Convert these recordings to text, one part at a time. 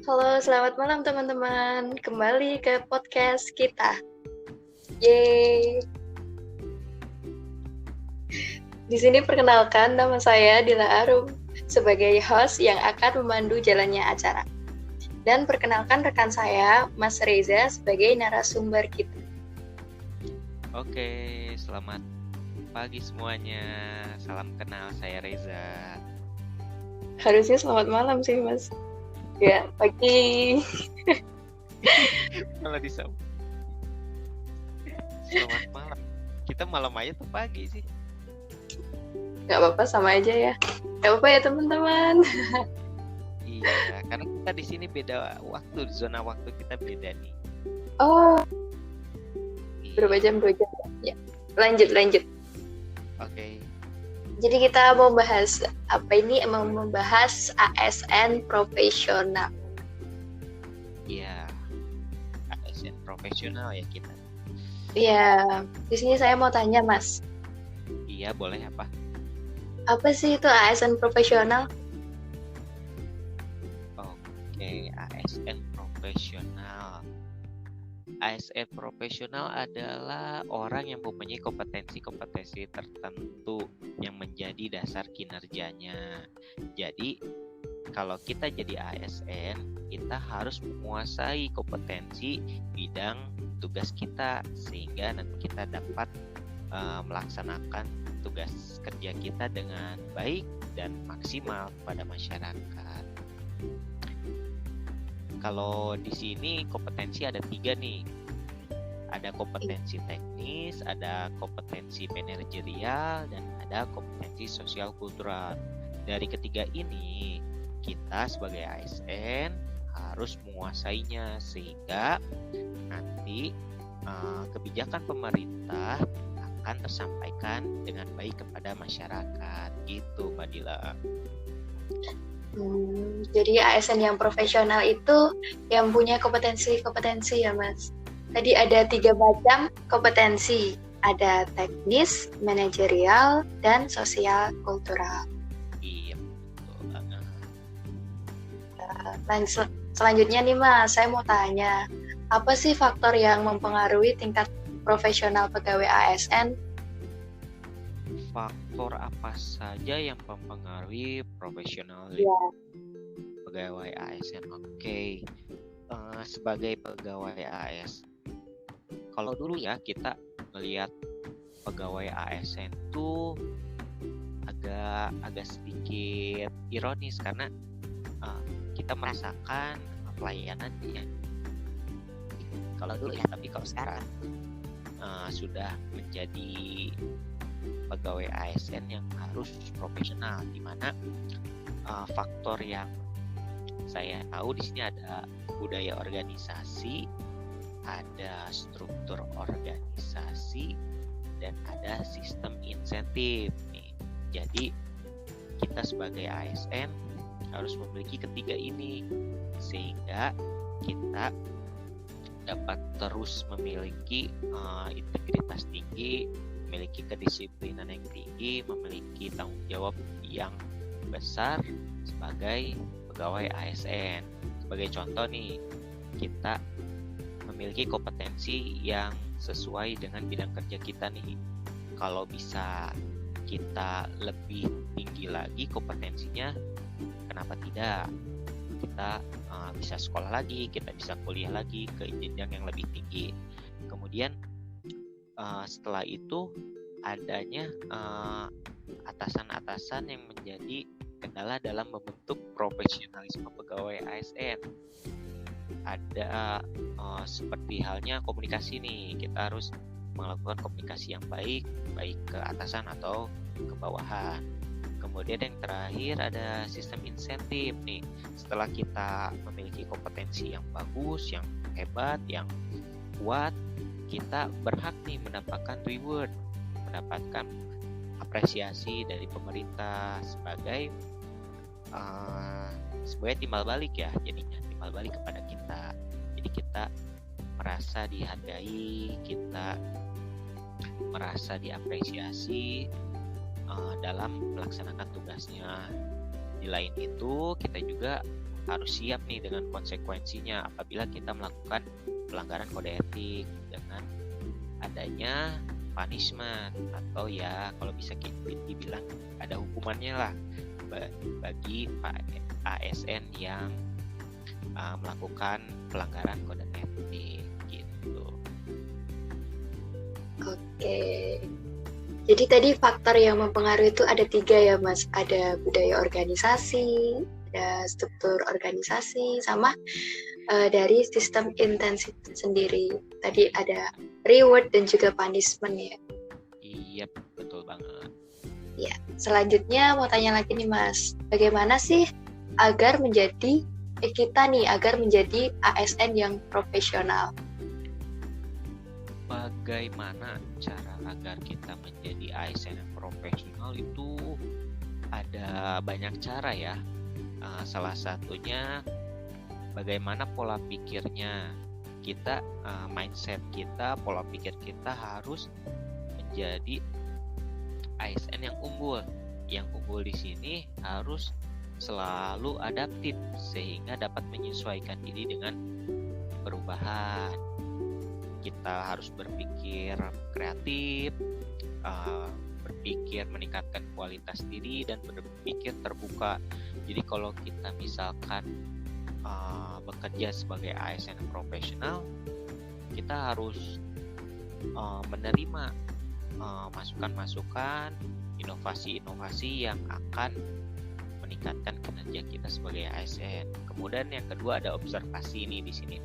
Halo, selamat malam teman-teman. Kembali ke podcast kita. Yeay. Di sini perkenalkan nama saya Dila Arum sebagai host yang akan memandu jalannya acara. Dan perkenalkan rekan saya, Mas Reza sebagai narasumber kita. Oke, selamat pagi semuanya. Salam kenal, saya Reza. Harusnya selamat malam sih, Mas. Ya, pagi. Malah disambut. Selamat malam. Kita malam aja tuh pagi sih. Gak apa-apa, sama aja ya. Gak apa-apa ya teman-teman. Iya, karena kita di sini beda waktu, zona waktu kita beda nih. Oh, Iya. berapa jam? 2 jam. Ya, lanjut. Oke. Jadi kita mau bahas apa ini? Mau membahas ASN profesional. Iya. ASN profesional ya kita. Iya, di sini saya mau tanya, Mas. Iya, boleh apa? Apa sih itu ASN profesional? Oke, ASN profesional. ASN profesional adalah orang yang mempunyai kompetensi-kompetensi tertentu yang menjadi dasar kinerjanya. Jadi, kalau kita jadi ASN, kita harus menguasai kompetensi bidang tugas kita sehingga nanti kita dapat melaksanakan tugas kerja kita dengan baik dan maksimal pada masyarakat. Kalau di sini kompetensi ada 3 nih. Ada kompetensi teknis, ada kompetensi manajerial, dan ada kompetensi sosial kultural. Dari ketiga ini, kita sebagai ASN harus menguasainya sehingga nanti kebijakan pemerintah akan tersampaikan dengan baik kepada masyarakat. Gitu, Mbak Dila. Jadi ASN yang profesional itu yang punya kompetensi ya, Mas. Tadi ada 3 macam kompetensi. Ada teknis, manajerial, dan sosial kultural. Iya, betul banget. Selanjutnya nih, Mas, saya mau tanya, apa sih faktor yang mempengaruhi tingkat profesional pegawai ASN? Faktor apa saja yang mempengaruhi profesional pegawai ASN? Oke. Sebagai pegawai ASN, kalau dulu ya kita melihat pegawai ASN tuh agak sedikit ironis karena kita merasakan pelayanan yang kalau dulu ya, tapi kalau sekarang sudah menjadi pegawai ASN yang harus profesional, di mana faktor yang saya tahu di sini ada budaya organisasi, ada struktur organisasi, dan ada sistem insentif nih. Jadi kita sebagai ASN harus memiliki ketiga ini sehingga kita dapat terus memiliki integritas tinggi, memiliki kedisiplinan yang tinggi, memiliki tanggung jawab yang besar sebagai pegawai ASN. Sebagai contoh nih, kita memiliki kompetensi yang sesuai dengan bidang kerja kita nih. Kalau bisa kita lebih tinggi lagi kompetensinya, kenapa tidak? Kita bisa sekolah lagi, kita bisa kuliah lagi ke jenjang yang lebih tinggi. Kemudian setelah itu adanya atasan-atasan yang menjadi kendala dalam membentuk profesionalisme pegawai ASN. Ada seperti halnya komunikasi nih, kita harus melakukan komunikasi yang baik ke atasan atau ke bawahan. Kemudian yang terakhir ada sistem insentif nih. Setelah kita memiliki kompetensi yang bagus, yang hebat, yang kuat, kita berhak nih mendapatkan reward, mendapatkan apresiasi dari pemerintah sebagai timbal balik ya, jadinya timbal balik kepada kita. Jadi kita merasa dihargai, kita merasa diapresiasi dalam melaksanakan tugasnya. Di lain itu, kita juga harus siap nih dengan konsekuensinya apabila kita melakukan pelanggaran kode etik dengan adanya punishment atau ya kalau bisa dibilang ada hukumannya lah bagi ASN yang melakukan pelanggaran kode etik gitu. Oke. Jadi tadi faktor yang mempengaruhi itu ada 3 ya Mas. Ada budaya organisasi, ada struktur organisasi, sama dari sistem intensitas sendiri. Tadi ada reward dan juga punishment ya. Iya, betul banget. Ya, selanjutnya mau tanya lagi nih Mas. Bagaimana sih agar menjadi ASN yang profesional? Bagaimana cara agar kita menjadi ASN yang profesional itu ada banyak cara ya. Salah satunya bagaimana pola pikirnya kita, mindset kita, pola pikir kita harus menjadi ASN yang unggul. Yang unggul di sini harus selalu adaptif sehingga dapat menyesuaikan diri dengan perubahan. Kita harus berpikir kreatif, berpikir meningkatkan kualitas diri dan berpikir terbuka. Jadi kalau kita misalkan bekerja sebagai ASN profesional, kita harus menerima masukan-masukan, inovasi-inovasi yang akan meningkatkan kinerja kita sebagai ASN. Kemudian yang kedua ada observasi nih di sini.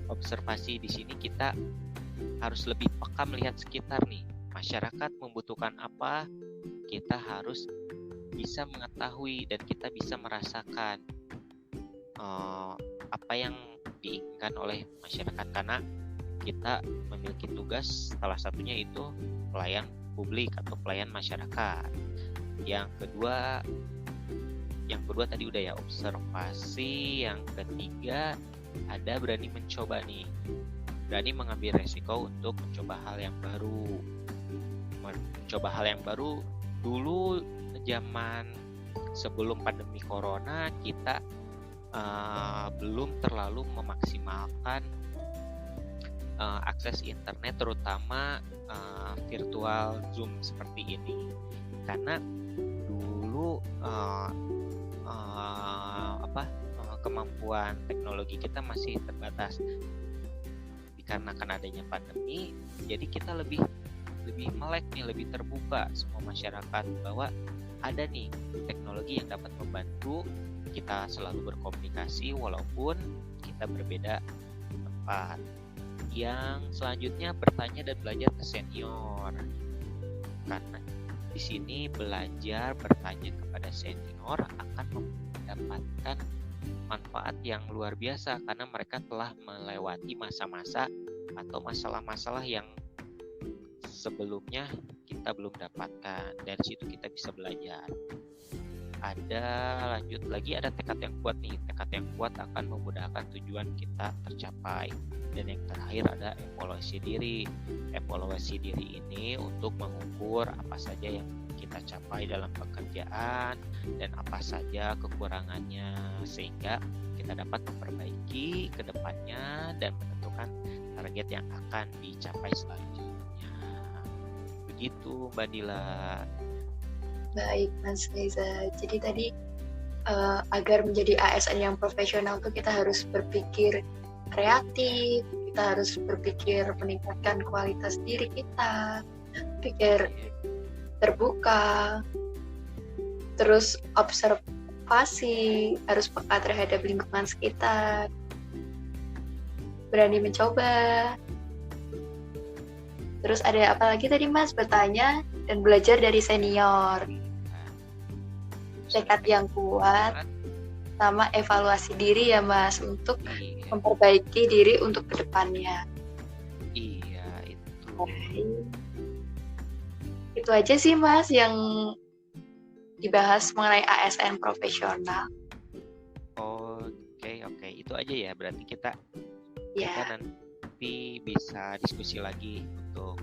Observasi di sini kita harus lebih peka melihat sekitar nih. Masyarakat membutuhkan apa, kita harus bisa mengetahui dan kita bisa merasakan apa yang diinginkan oleh masyarakat, karena kita memiliki tugas salah satunya itu pelayan publik atau pelayan masyarakat. Yang kedua tadi udah ya, observasi. Yang ketiga ada berani mencoba nih, berani mengambil resiko untuk mencoba hal yang baru. Dulu zaman sebelum pandemi corona kita belum terlalu memaksimalkan akses internet, terutama virtual Zoom seperti ini, karena dulu kemampuan teknologi kita masih terbatas. Dikarenakan adanya pandemi, jadi kita lebih melek nih, lebih terbuka semua masyarakat bahwa ada nih teknologi yang dapat membantu kita selalu berkomunikasi walaupun kita berbeda tempat. Yang selanjutnya bertanya dan belajar ke senior, karena di sini belajar bertanya kepada senior akan mendapatkan manfaat yang luar biasa karena mereka telah melewati masa-masa atau masalah-masalah yang sebelumnya kita belum dapatkan. Dari situ kita bisa belajar. Lanjut lagi ada tekad yang kuat nih. Tekad yang kuat akan memudahkan tujuan kita tercapai. Dan yang terakhir ada evaluasi diri. Evaluasi diri ini untuk mengukur apa saja yang kita capai dalam pekerjaan dan apa saja kekurangannya, sehingga kita dapat memperbaiki ke depannya dan menentukan target yang akan dicapai selanjutnya. Begitu Mbak Dila. Baik Mas Reza, jadi tadi agar menjadi ASN yang profesional tuh kita harus berpikir kreatif, kita harus berpikir meningkatkan kualitas diri kita, pikir terbuka, terus observasi, harus peka terhadap lingkungan sekitar, berani mencoba. Terus ada apa lagi tadi Mas? Bertanya dan belajar dari senior. Tekad yang kuat sama evaluasi diri ya Mas untuk memperbaiki diri untuk kedepannya. Iya, itu. Itu aja sih Mas yang dibahas mengenai ASN profesional. Oke, itu aja ya. Berarti kita nanti bisa diskusi lagi untuk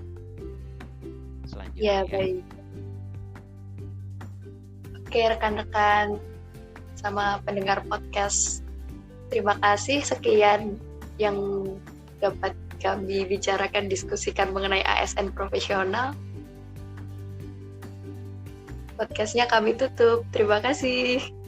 selanjutnya. Ya, baik. Oke rekan-rekan, sama pendengar podcast. Terima kasih, sekian yang dapat kami bicarakan, diskusikan mengenai ASN profesional. Podcastnya kami tutup. Terima kasih.